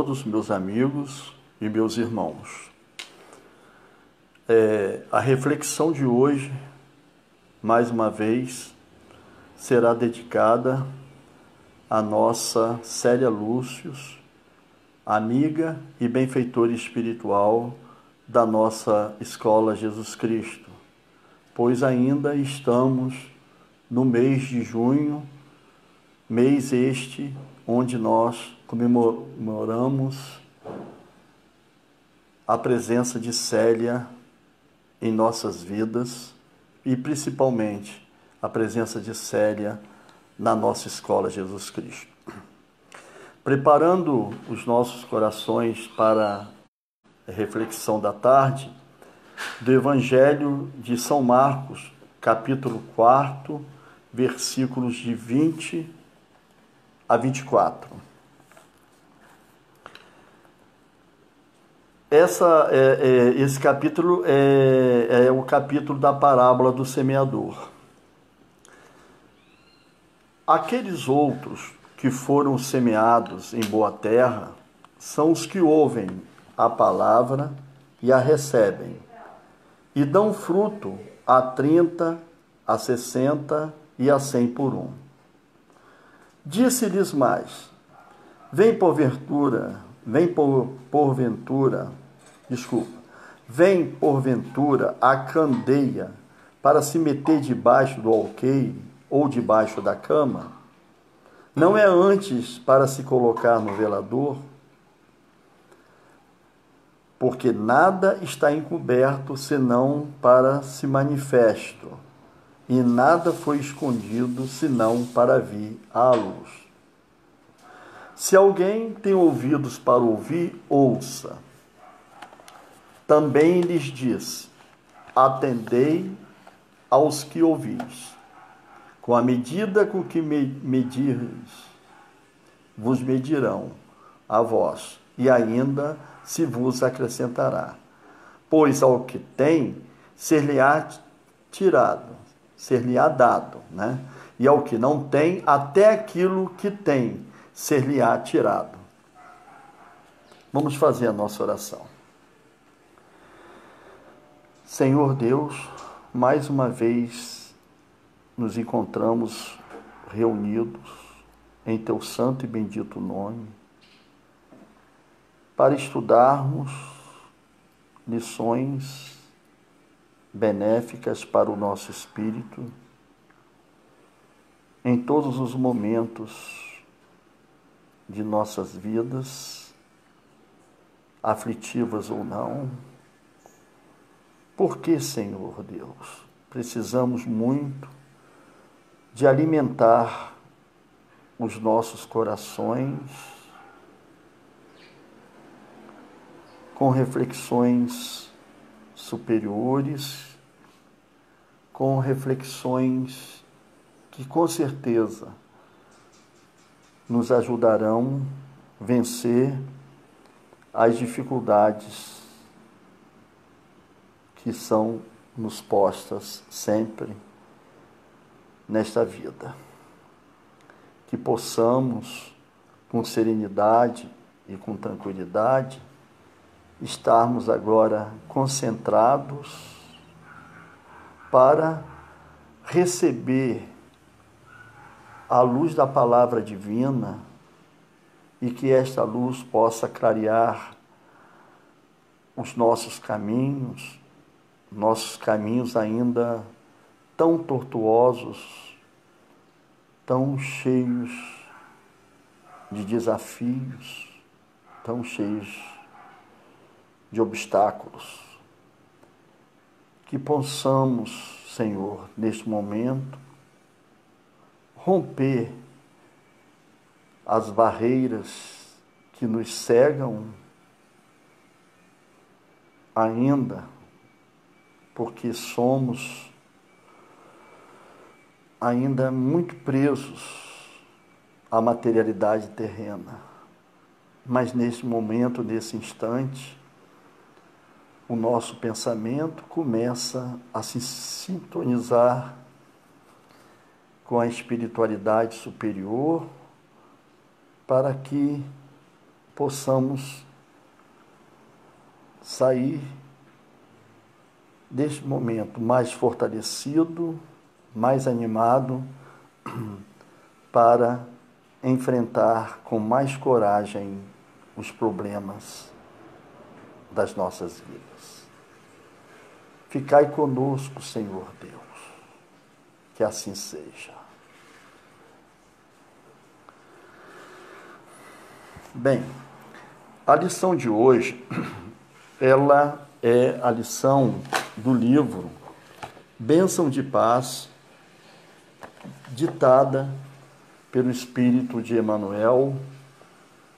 todos, meus amigos e meus irmãos. A reflexão de hoje, mais uma vez, será dedicada à nossa Célia Lúcius, amiga e benfeitora espiritual da nossa Escola Jesus Cristo, pois ainda estamos no mês de junho, mês este onde nós comemoramos a presença de Célia em nossas vidas e principalmente a presença de Célia na nossa Escola Jesus Cristo. Preparando os nossos corações para a reflexão da tarde do Evangelho de São Marcos, capítulo 4, versículos de 20 a 24. Esse capítulo é o capítulo da parábola do semeador. Aqueles outros que foram semeados em boa terra são os que ouvem a palavra e a recebem, e dão fruto a 30, a 60 e a 100 por um. Disse-lhes mais: vem porventura a candeia para se meter debaixo do alqueire ou debaixo da cama? Não é antes para se colocar no velador? Porque nada está encoberto senão para se manifesto, e nada foi escondido senão para vir à luz. Se alguém tem ouvidos para ouvir, ouça. Também lhes disse: atendei aos que ouvis. Com a medida com que medires, vos medirão a vós, e ainda se vos acrescentará. Pois ao que tem, ser-lhe-á dado, né? E ao que não tem, até aquilo que tem, ser-lhe-á tirado. Vamos fazer a nossa oração. Senhor Deus, mais uma vez nos encontramos reunidos em Teu santo e bendito nome para estudarmos lições benéficas para o nosso espírito em todos os momentos de nossas vidas, aflitivas ou não. Porque, Senhor Deus, precisamos muito de alimentar os nossos corações com reflexões superiores, com reflexões que com certeza nos ajudarão a vencer as dificuldades que são nos postas sempre nesta vida. Que possamos, com serenidade e com tranquilidade, estarmos agora concentrados para receber a luz da palavra divina e que esta luz possa clarear os nossos caminhos ainda tão tortuosos, tão cheios de desafios, tão cheios de obstáculos. Que possamos, Senhor, neste momento, romper as barreiras que nos cegam ainda, porque somos ainda muito presos à materialidade terrena. Mas nesse momento, nesse instante, o nosso pensamento começa a se sintonizar com a espiritualidade superior, para que possamos sair deste momento mais fortalecido, mais animado, para enfrentar com mais coragem os problemas das nossas vidas. Ficai conosco, Senhor Deus, que assim seja. Bem, a lição de hoje, ela é a lição do livro Bênção de Paz, ditada pelo Espírito de Emmanuel,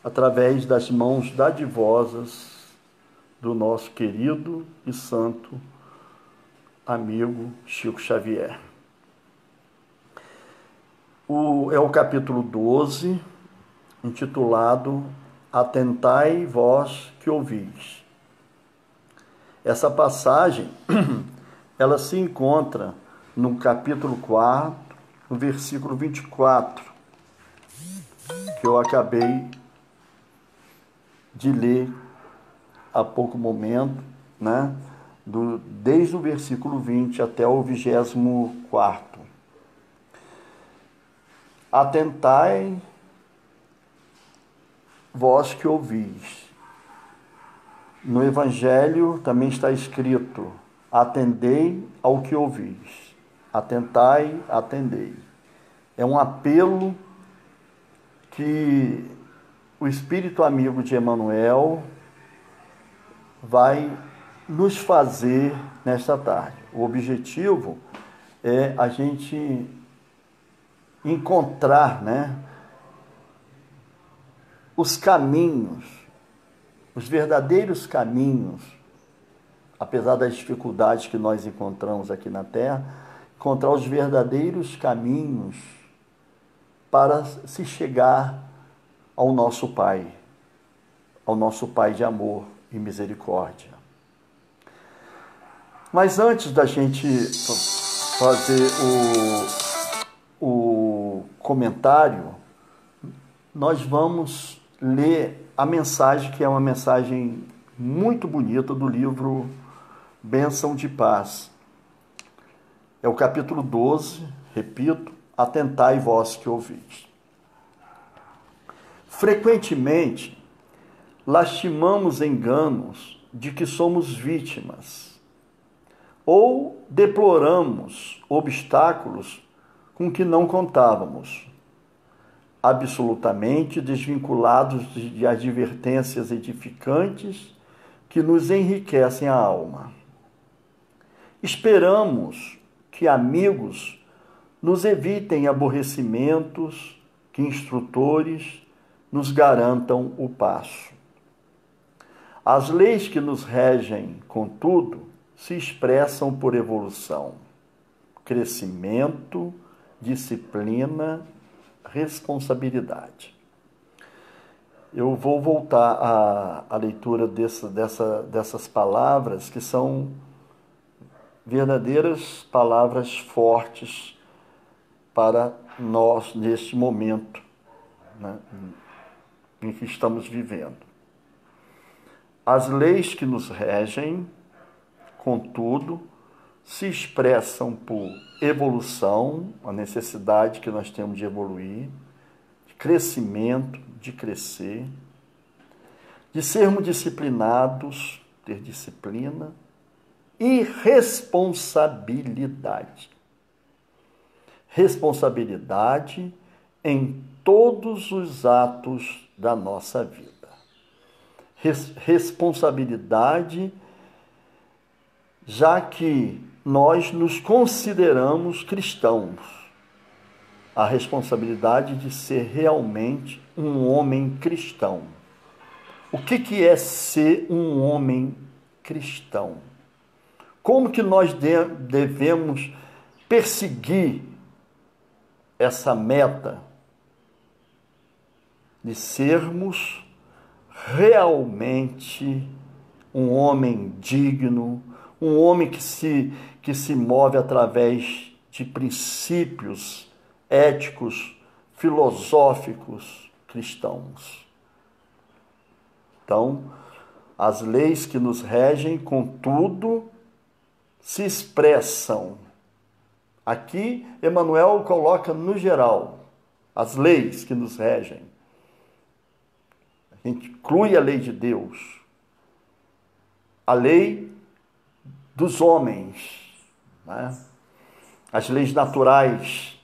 através das mãos dadivosas do nosso querido e santo amigo Chico Xavier. É o capítulo 12, intitulado Atentai vós que ouvis. Essa passagem, ela se encontra no capítulo 4, no versículo 24, que eu acabei de ler há pouco momento, né? Desde o versículo 20 até o 24. Atentai vós que ouvis. No Evangelho também está escrito: atendei ao que ouvis. Atentai, atendei. É um apelo que o Espírito amigo de Emmanuel vai nos fazer nesta tarde. O objetivo é a gente encontrar, né, os caminhos, os verdadeiros caminhos, apesar das dificuldades que nós encontramos aqui na Terra, encontrar os verdadeiros caminhos para se chegar ao nosso Pai de amor e misericórdia. Mas antes da gente fazer o comentário, nós vamos ler a mensagem, que é uma mensagem muito bonita do livro Bênção de Paz. É o capítulo 12, repito, atentai vós que ouvis. Frequentemente, lastimamos enganos de que somos vítimas, ou deploramos obstáculos com que não contávamos, absolutamente desvinculados de advertências edificantes que nos enriquecem a alma. Esperamos que amigos nos evitem aborrecimentos, que instrutores nos garantam o passo. As leis que nos regem, contudo, se expressam por evolução, crescimento, disciplina, responsabilidade. Eu vou voltar à leitura dessas palavras, que são verdadeiras palavras fortes para nós neste momento, né, em que estamos vivendo. As leis que nos regem, contudo, se expressam por evolução, a necessidade que nós temos de evoluir, de crescimento, de crescer, de sermos disciplinados, ter disciplina, e responsabilidade. Responsabilidade em todos os atos da nossa vida. Responsabilidade, já que nós nos consideramos cristãos. A responsabilidade de ser realmente um homem cristão. O que é ser um homem cristão? Como que nós devemos perseguir essa meta de sermos realmente um homem digno, um homem que se move através de princípios éticos, filosóficos, cristãos? Então, as leis que nos regem, contudo, se expressam. Aqui, Emmanuel coloca no geral as leis que nos regem. A gente inclui a lei de Deus, a lei dos homens, né? As leis naturais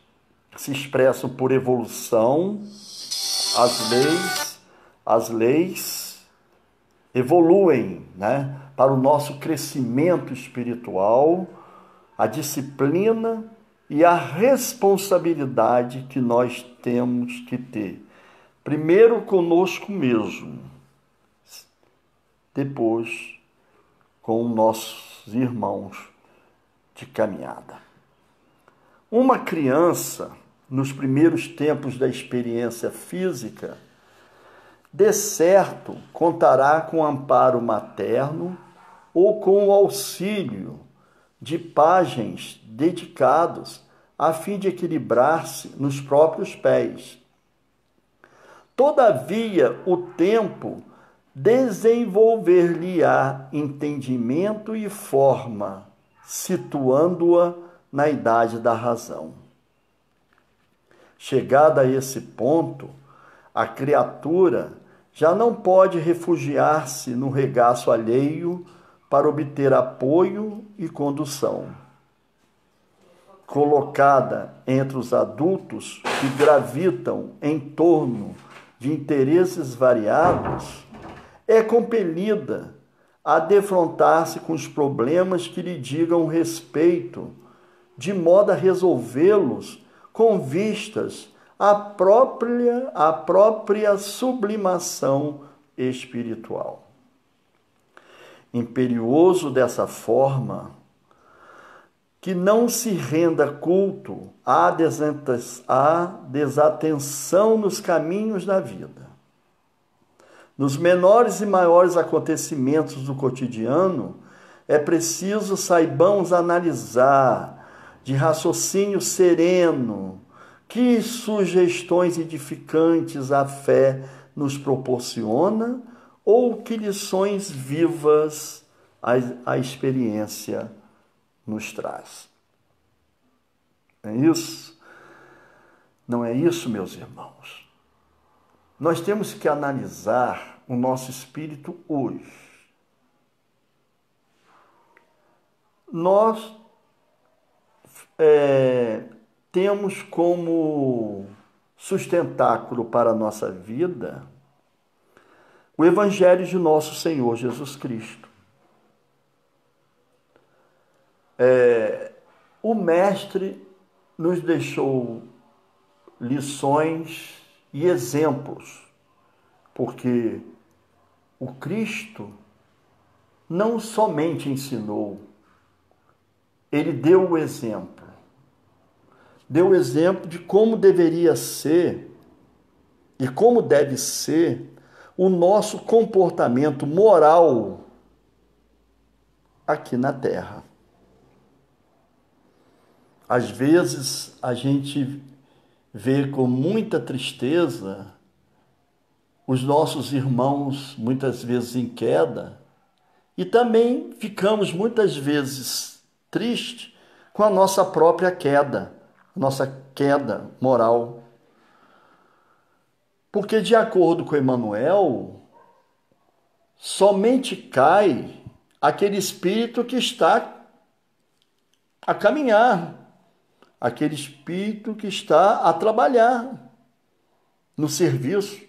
se expressam por evolução, as leis evoluem, né? Para o nosso crescimento espiritual, a disciplina e a responsabilidade que nós temos que ter. Primeiro conosco mesmo, depois com nossos irmãos de caminhada. Uma criança, nos primeiros tempos da experiência física, de certo contará com o amparo materno ou com o auxílio de pajens dedicados a fim de equilibrar-se nos próprios pés. Todavia, o tempo desenvolver-lhe-á entendimento e forma, situando-a na idade da razão. Chegada a esse ponto, a criatura já não pode refugiar-se no regaço alheio para obter apoio e condução. Colocada entre os adultos que gravitam em torno de interesses variados, é compelida a defrontar-se com os problemas que lhe digam respeito, de modo a resolvê-los com vistas à própria sublimação espiritual. Imperioso dessa forma, que não se renda culto à desatenção nos caminhos da vida. Nos menores e maiores acontecimentos do cotidiano, é preciso saibamos analisar, de raciocínio sereno, que sugestões edificantes a fé nos proporciona ou que lições vivas a experiência nos traz. É isso? Não é isso, meus irmãos? Nós temos que analisar o nosso espírito hoje. Nós temos como sustentáculo para a nossa vida o Evangelho de nosso Senhor Jesus Cristo. O Mestre nos deixou lições e exemplos, porque o Cristo não somente ensinou, ele deu o exemplo. Deu o exemplo de como deveria ser e como deve ser o nosso comportamento moral aqui na Terra. Às vezes a gente vê com muita tristeza os nossos irmãos muitas vezes em queda e também ficamos muitas vezes tristes com a nossa própria queda, nossa queda moral. Porque de acordo com Emmanuel, somente cai aquele espírito que está a caminhar, aquele espírito que está a trabalhar no serviço.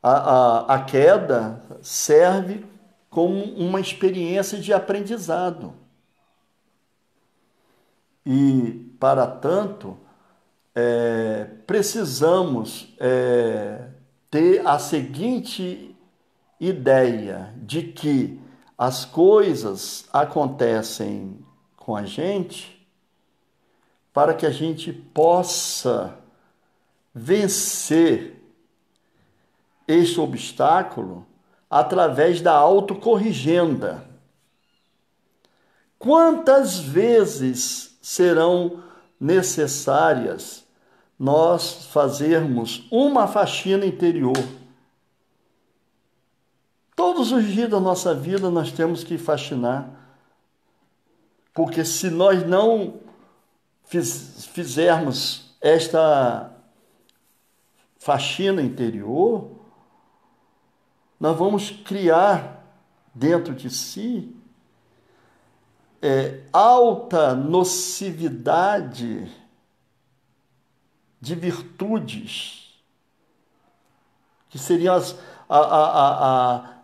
A queda serve como uma experiência de aprendizado. E, para tanto, precisamos ter a seguinte ideia de que as coisas acontecem com a gente para que a gente possa vencer este obstáculo através da autocorrigenda. Quantas vezes serão necessárias nós fazermos uma faxina interior Todos os dias da nossa vida nós temos que faxinar, porque se nós não fizermos esta faxina interior, nós vamos criar dentro de si alta nocividade de virtudes, que seriam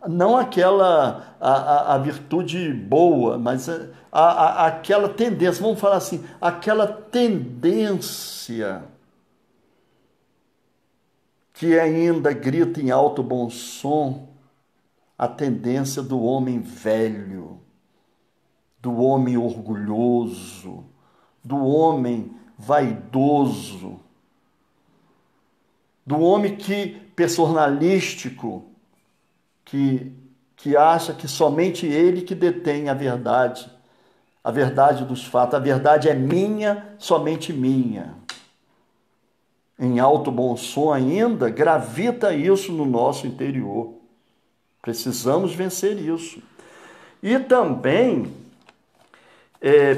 não a virtude boa, mas aquela tendência, vamos falar assim, aquela tendência que ainda grita em alto bom som, a tendência do homem velho, do homem orgulhoso, do homem vaidoso, do homem personalístico, que acha que somente ele que detém a verdade dos fatos. A verdade é minha, somente minha. Em alto bom som ainda, gravita isso no nosso interior. Precisamos vencer isso. E também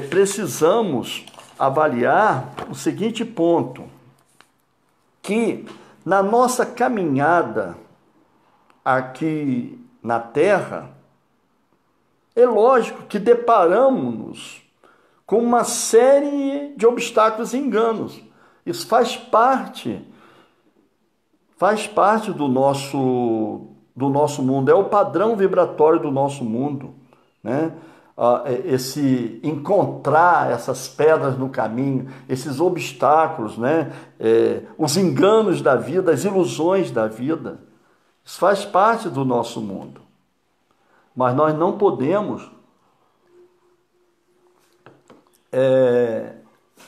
precisamos avaliar o seguinte ponto, que na nossa caminhada aqui na Terra, é lógico que deparamos-nos com uma série de obstáculos e enganos. Isso faz parte do nosso mundo, é o padrão vibratório do nosso mundo, né? Esse encontrar essas pedras no caminho, esses obstáculos, né? Os enganos da vida, as ilusões da vida, isso faz parte do nosso mundo. Mas nós não podemos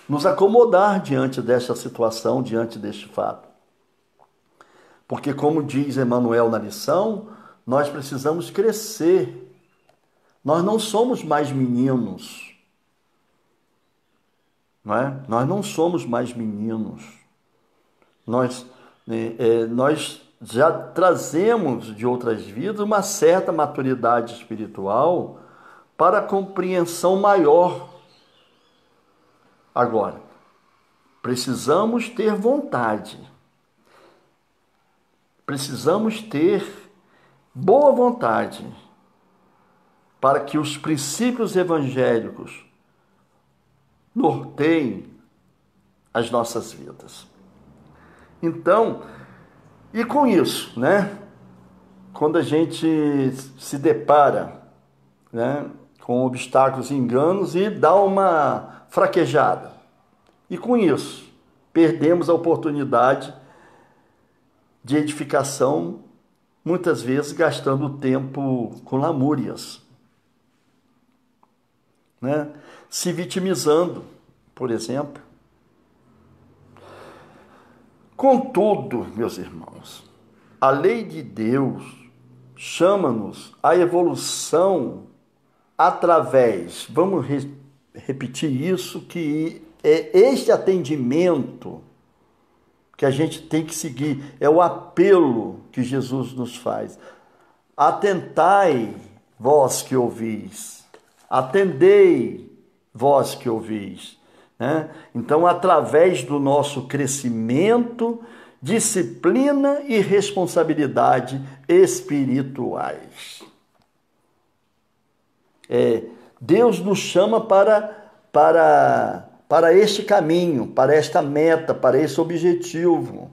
nos acomodar diante desta situação, diante deste fato. Porque, como diz Emmanuel na lição, nós precisamos crescer. Nós não somos mais meninos. Não é? Nós não somos mais meninos. Nós já trazemos de outras vidas uma certa maturidade espiritual para a compreensão maior. Agora, precisamos ter vontade. Precisamos ter boa vontade para que os princípios evangélicos norteiem as nossas vidas. Então, e com isso, né? Quando a gente se depara, né, com obstáculos e enganos e dá uma fraquejada. E com isso, perdemos a oportunidade de edificação, muitas vezes gastando tempo com lamúrias, né? Se vitimizando, por exemplo. Contudo, meus irmãos, a lei de Deus chama-nos à evolução através, vamos repetir isso, que é este atendimento que a gente tem que seguir, é o apelo que Jesus nos faz. Atentai, vós que ouvis, atendei, vós que ouvis. Né? Então, através do nosso crescimento, disciplina e responsabilidade espirituais. Deus nos chama para este caminho, para esta meta, para esse objetivo.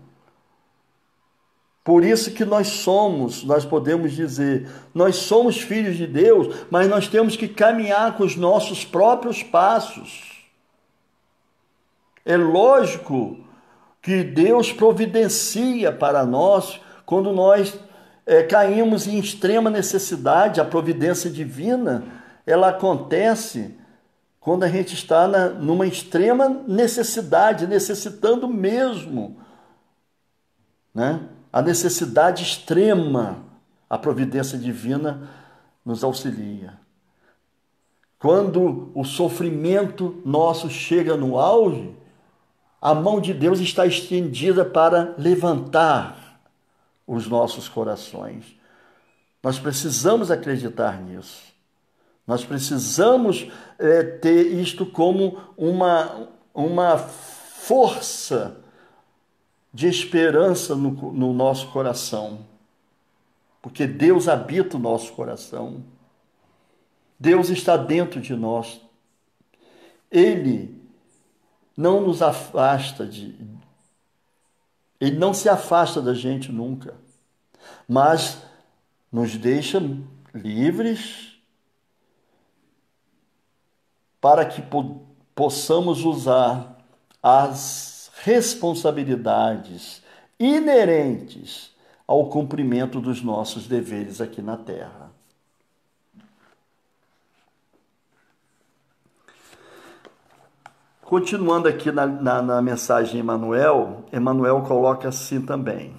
Por isso que nós podemos dizer, nós somos filhos de Deus, mas nós temos que caminhar com os nossos próprios passos. É lógico que Deus providencia para nós quando nós caímos em extrema necessidade. A providência divina, ela acontece quando a gente está numa extrema necessidade, necessitando mesmo, né? A necessidade extrema, a providência divina nos auxilia. Quando o sofrimento nosso chega no auge, a mão de Deus está estendida para levantar os nossos corações. Nós precisamos acreditar nisso. Nós precisamos ter isto como uma força de esperança no nosso coração. Porque Deus habita o nosso coração. Deus está dentro de nós. Ele não nos afasta Ele não se afasta da gente nunca, mas nos deixa livres para que possamos usar as responsabilidades inerentes ao cumprimento dos nossos deveres aqui na Terra. Continuando aqui na mensagem Emmanuel coloca assim também.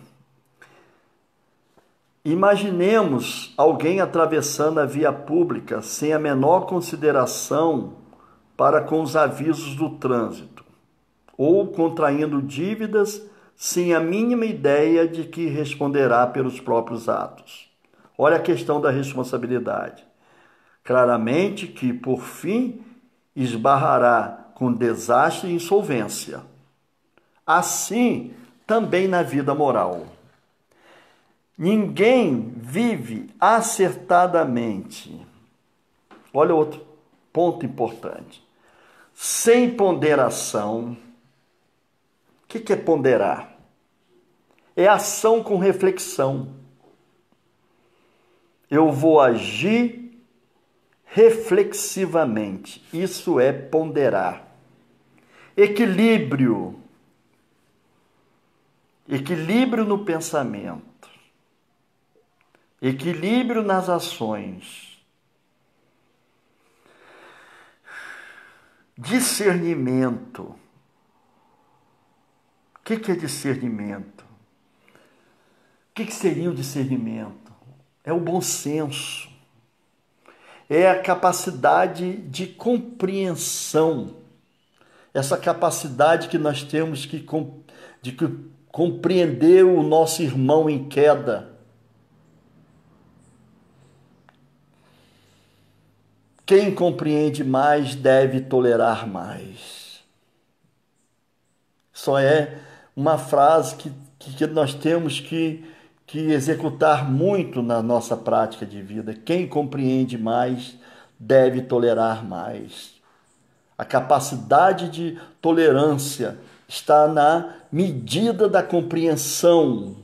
Imaginemos alguém atravessando a via pública sem a menor consideração para com os avisos do trânsito, ou contraindo dívidas sem a mínima ideia de que responderá pelos próprios atos. Olha a questão da responsabilidade. Claramente que, por fim, esbarrará com desastre e insolvência. Assim, também na vida moral. Ninguém vive acertadamente. Olha outro ponto importante. Sem ponderação. O que é ponderar? É ação com reflexão. Eu vou agir reflexivamente. Isso é ponderar. Equilíbrio. Equilíbrio no pensamento. Equilíbrio nas ações. Discernimento. O que é discernimento? O que seria o discernimento? É o bom senso. É a capacidade de compreensão. Essa capacidade que nós temos de compreender o nosso irmão em queda. Quem compreende mais deve tolerar mais. Só é uma frase que nós temos que executar muito na nossa prática de vida. Quem compreende mais deve tolerar mais. A capacidade de tolerância está na medida da compreensão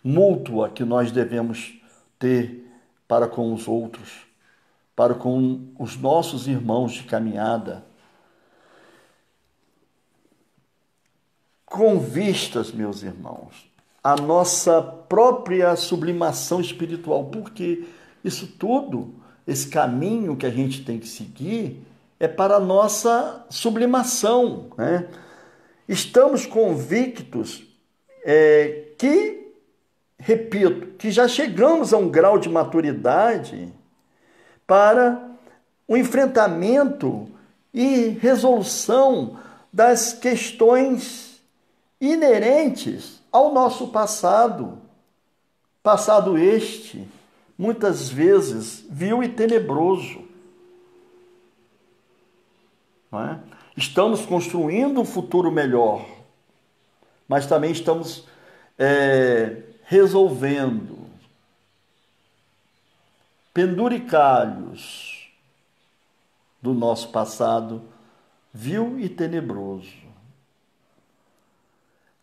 mútua que nós devemos ter para com os outros, para com os nossos irmãos de caminhada. Com vistas, meus irmãos, a nossa própria sublimação espiritual, porque isso tudo, esse caminho que a gente tem que seguir, é para a nossa sublimação, né? Estamos convictos que já chegamos a um grau de maturidade para o enfrentamento e resolução das questões inerentes ao nosso passado. Passado este, muitas vezes, vil e tenebroso. Não é? Estamos construindo um futuro melhor, mas também estamos resolvendo penduricalhos do nosso passado vil e tenebroso.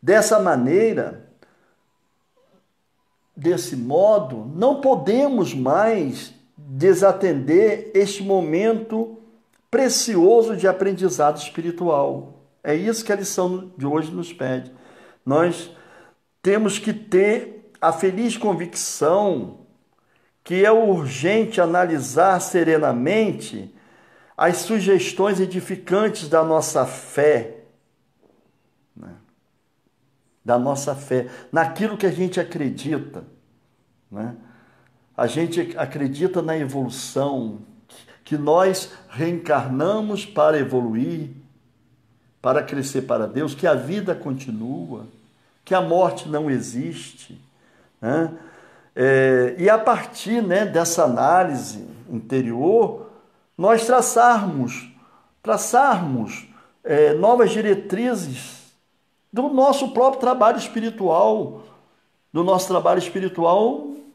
Dessa maneira, desse modo, não podemos mais desatender este momento precioso de aprendizado espiritual. É isso que a lição de hoje nos pede. Nós temos que ter a feliz convicção que é urgente analisar serenamente as sugestões edificantes da nossa fé, né? Da nossa fé, naquilo que a gente acredita, né? A gente acredita na evolução, que nós reencarnamos para evoluir, para crescer para Deus, que a vida continua, que a morte não existe, né? E a partir, né, dessa análise interior, nós traçarmos novas diretrizes do nosso próprio trabalho espiritual,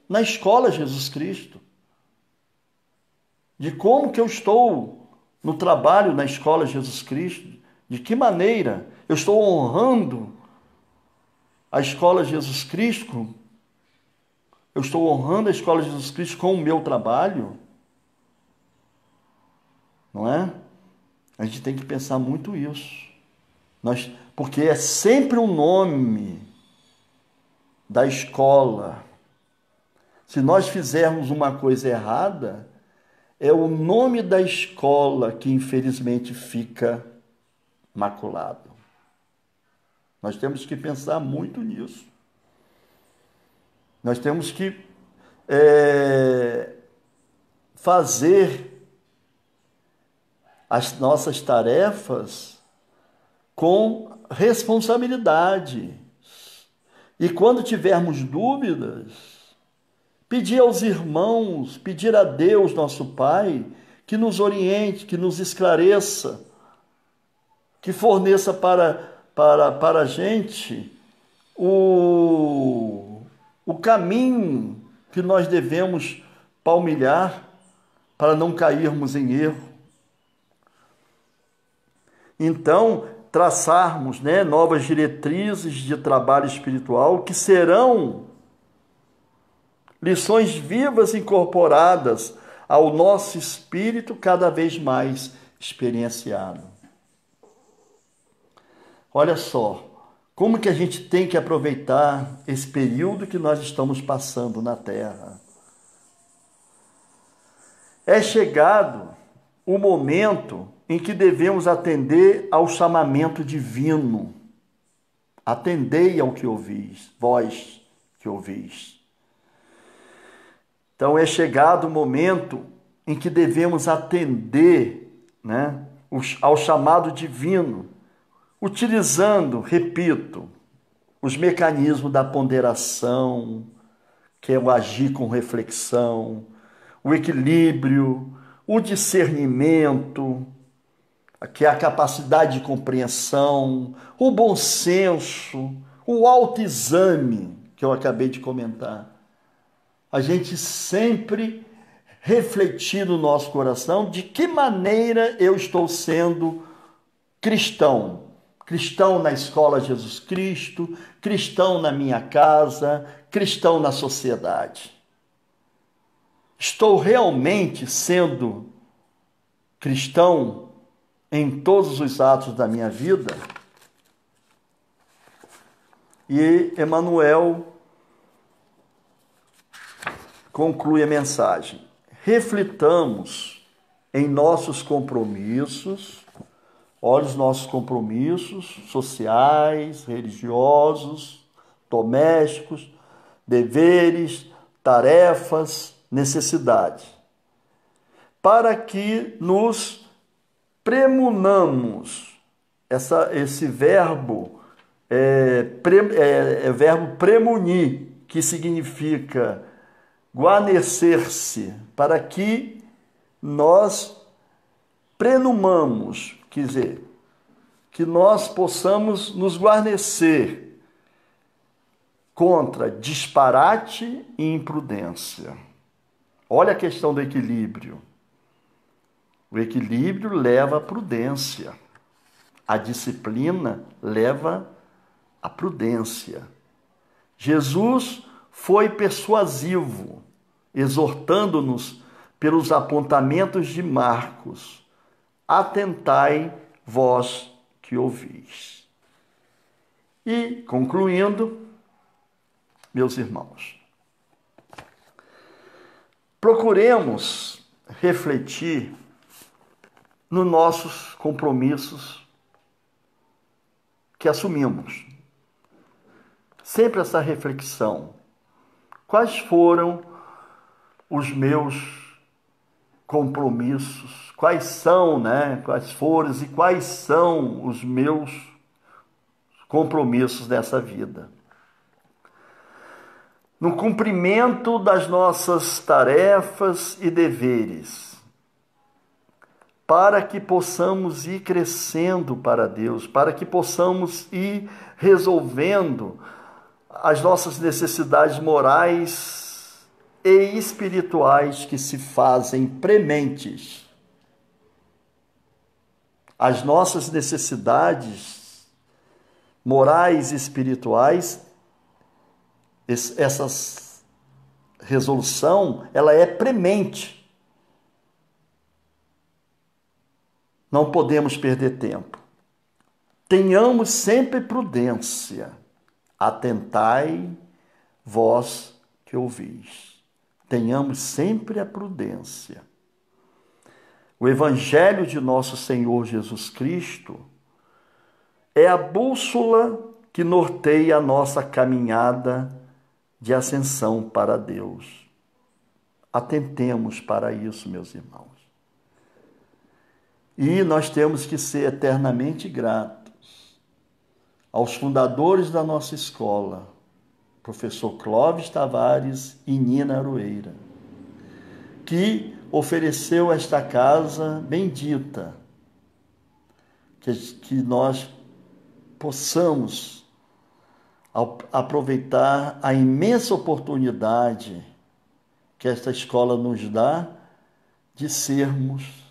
na escola Jesus Cristo. De como que eu estou no trabalho na escola Jesus Cristo, de que maneira eu estou honrando a escola Jesus Cristo, eu estou honrando a escola Jesus Cristo com o meu trabalho, não é? A gente tem que pensar muito isso. Porque é sempre o nome da escola. Se nós fizermos uma coisa errada, é o nome da escola que infelizmente fica maculado. Nós temos que pensar muito nisso. Nós temos que fazer as nossas tarefas com responsabilidade. E quando tivermos dúvidas, pedir aos irmãos, pedir a Deus, nosso Pai, que nos oriente, que nos esclareça, que forneça para a gente o caminho que nós devemos palmilhar para não cairmos em erro. Então, traçarmos, né, novas diretrizes de trabalho espiritual que serão lições vivas incorporadas ao nosso espírito cada vez mais experienciado. Olha só, como que a gente tem que aproveitar esse período que nós estamos passando na Terra. É chegado o momento em que devemos atender ao chamamento divino. Atendei ao que ouvis, vós que ouvis. Então é chegado o momento em que devemos atender, né, ao chamado divino, utilizando, repito, os mecanismos da ponderação, que é o agir com reflexão, o equilíbrio, o discernimento, que é a capacidade de compreensão, o bom senso, o autoexame, que eu acabei de comentar. A gente sempre refletir no nosso coração de que maneira eu estou sendo cristão. Cristão na escola Jesus Cristo, cristão na minha casa, cristão na sociedade. Estou realmente sendo cristão em todos os atos da minha vida? E Emmanuel conclui a mensagem. Reflitamos em nossos compromissos, olha os nossos compromissos sociais, religiosos, domésticos, deveres, tarefas, necessidades, para que nos premunamos. Esse verbo verbo premunir, que significa guarnecer-se, para que nós prenumamos, quer dizer, que nós possamos nos guarnecer contra disparate e imprudência. Olha a questão do equilíbrio. O equilíbrio leva à prudência. A disciplina leva à prudência. Jesus foi persuasivo, exortando-nos pelos apontamentos de Marcos. Atentai vós que ouvis. E, concluindo, meus irmãos, procuremos refletir nos nossos compromissos que assumimos. Sempre essa reflexão. Quais foram os meus compromissos? Quais são, né? Quais foram e quais são os meus compromissos dessa vida? no cumprimento das nossas tarefas e deveres, para que possamos ir crescendo para Deus, para que possamos ir resolvendo as nossas necessidades morais e espirituais que se fazem prementes. As nossas necessidades morais e espirituais, essa resolução, ela é premente. Não podemos perder tempo. Tenhamos sempre prudência. Atentai, vós que ouvis. Tenhamos sempre a prudência. O Evangelho de nosso Senhor Jesus Cristo é a bússola que norteia a nossa caminhada de ascensão para Deus. Atentemos para isso, meus irmãos. E nós temos que ser eternamente gratos aos fundadores da nossa escola, professor Clóvis Tavares e Nina Aroeira, que ofereceu esta casa bendita, que nós possamos aproveitar a imensa oportunidade que esta escola nos dá de sermos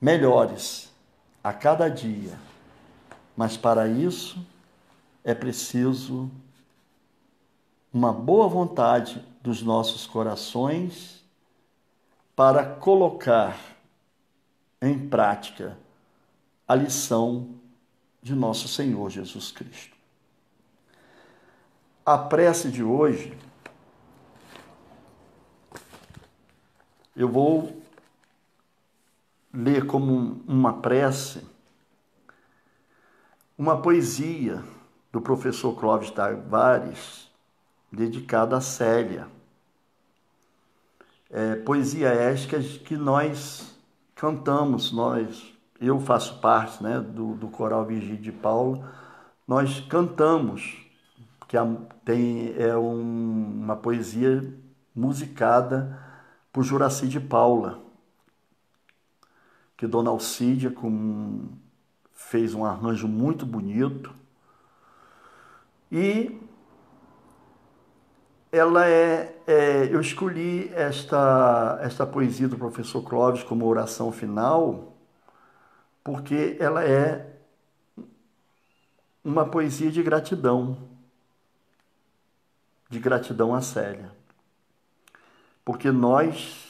melhores a cada dia. Mas para isso é preciso uma boa vontade dos nossos corações para colocar em prática a lição de nosso Senhor Jesus Cristo. A prece de hoje, eu vou ler como uma prece uma poesia do professor Clóvis Tavares, dedicada a Célia. Poesia esta que nós cantamos, eu faço parte, né, do Coral Virgílio de Paulo, nós cantamos, que uma poesia musicada por Juraci de Paula, que Dona Alcídia fez um arranjo muito bonito. E eu escolhi esta poesia do professor Clóvis como oração final, porque ela é uma poesia de gratidão a Célia. Porque nós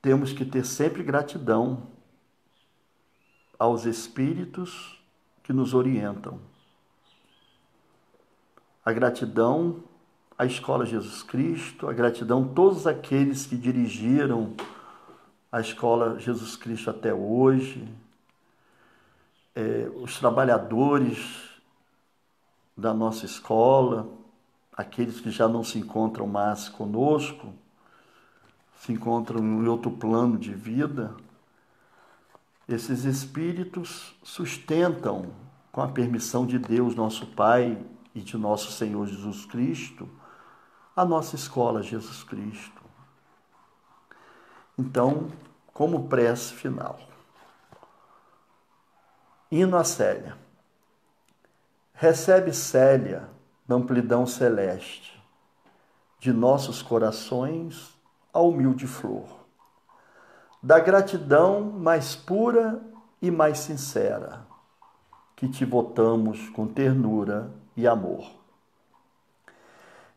temos que ter sempre gratidão aos espíritos que nos orientam. A gratidão à Escola Jesus Cristo, a gratidão a todos aqueles que dirigiram a Escola Jesus Cristo até hoje, os trabalhadores da nossa escola, aqueles que já não se encontram mais conosco, se encontram em outro plano de vida. Esses espíritos sustentam, com a permissão de Deus, nosso Pai, e de nosso Senhor Jesus Cristo, a nossa escola Jesus Cristo. Então, como prece final. Hino a Célia. Recebe, Célia, da amplidão celeste, de nossos corações, a humilde flor, da gratidão mais pura e mais sincera, que te votamos com ternura e amor.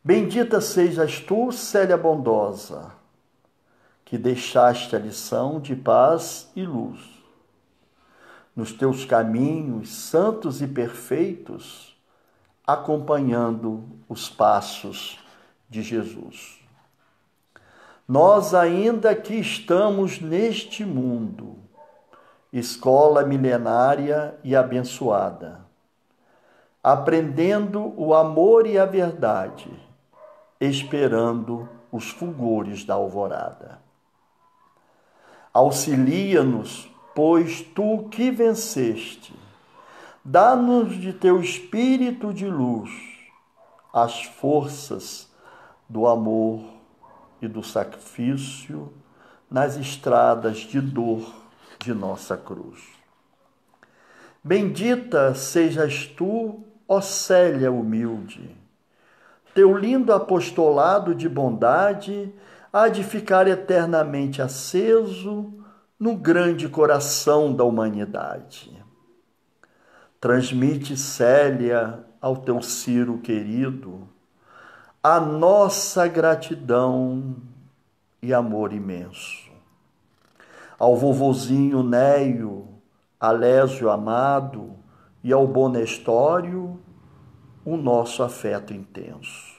Bendita sejas tu, Célia bondosa, que deixaste a lição de paz e luz. Nos teus caminhos santos e perfeitos, acompanhando os passos de Jesus. Nós ainda que estamos neste mundo, escola milenária e abençoada, aprendendo o amor e a verdade, esperando os fulgores da alvorada. Auxilia-nos, pois tu que venceste, dá-nos de teu espírito de luz, as forças do amor e do sacrifício nas estradas de dor de nossa cruz. Bendita sejas tu, ó Célia humilde, teu lindo apostolado de bondade há de ficar eternamente aceso no grande coração da humanidade. Transmite, Célia, ao teu Ciro querido, a nossa gratidão e amor imenso. Ao vovozinho Neio, Alésio amado, e ao Bonestório, o nosso afeto intenso.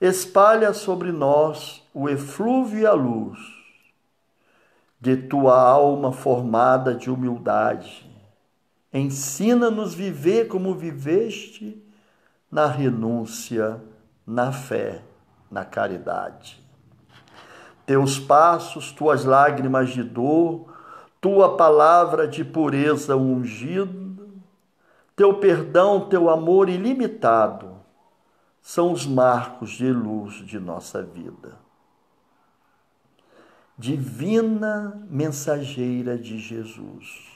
Espalha sobre nós o eflúvio e a luz de tua alma formada de humildade. Ensina-nos viver como viveste, na renúncia, na fé, na caridade. Teus passos, tuas lágrimas de dor, tua palavra de pureza ungida, teu perdão, teu amor ilimitado, são os marcos de luz de nossa vida. Divina mensageira de Jesus,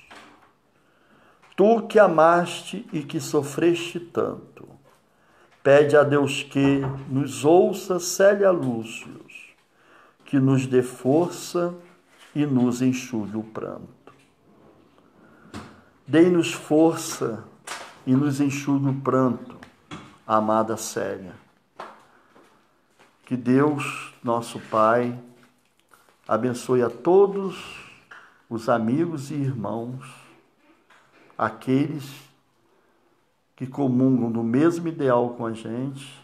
tu que amaste e que sofreste tanto, pede a Deus que nos ouça, Célia Lúcius, que nos dê força e nos enxugue o pranto. Dei-nos força e nos enxugue o pranto, amada Célia. Que Deus, nosso Pai, abençoe a todos os amigos e irmãos, aqueles que comungam do mesmo ideal com a gente,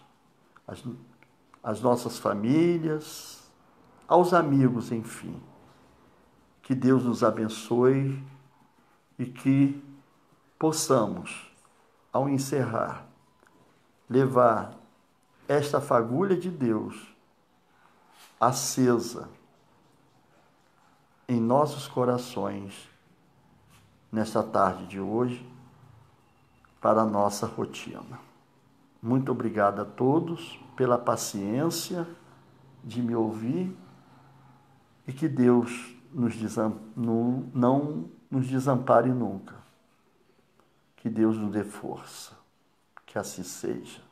as nossas famílias, aos amigos, enfim. Que Deus nos abençoe e que possamos, ao encerrar, levar esta fagulha de Deus acesa em nossos corações nesta tarde de hoje para a nossa rotina. Muito obrigado a todos pela paciência de me ouvir e que Deus não nos desampare nunca. Que Deus nos dê força. Que assim seja.